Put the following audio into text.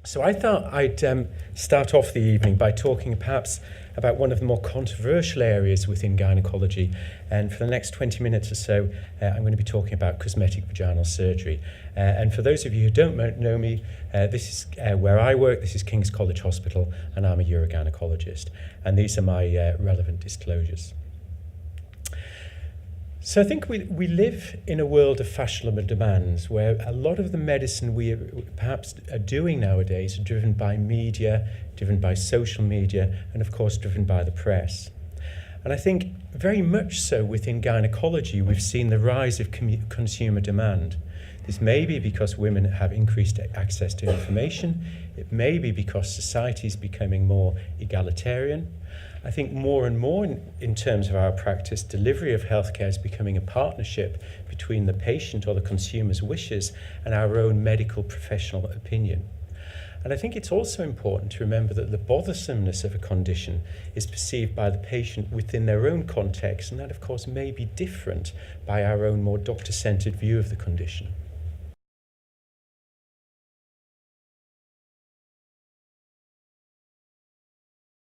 So I thought I'd start off the evening by talking perhaps about one of the more controversial areas within gynecology. And for the next 20 minutes or so, I'm going to be talking about cosmetic vaginal surgery. And for those of you who don't know me, this is where I work. This is King's College Hospital, and I'm a urogynecologist. And these are my relevant disclosures. So I think we live in a world of fashionable demands where a lot of the medicine we perhaps are doing nowadays are driven by media, driven by social media, and of course driven by the press. And I think very much so within gynecology, we've seen the rise of consumer demand. This may be because women have increased access to information. It may be because society is becoming more egalitarian. I think more and more in terms of our practice, delivery of healthcare is becoming a partnership between the patient or the consumer's wishes and our own medical professional opinion. And I think it's also important to remember that the bothersomeness of a condition is perceived by the patient within their own context, and that of course may be different by our own more doctor-centered view of the condition.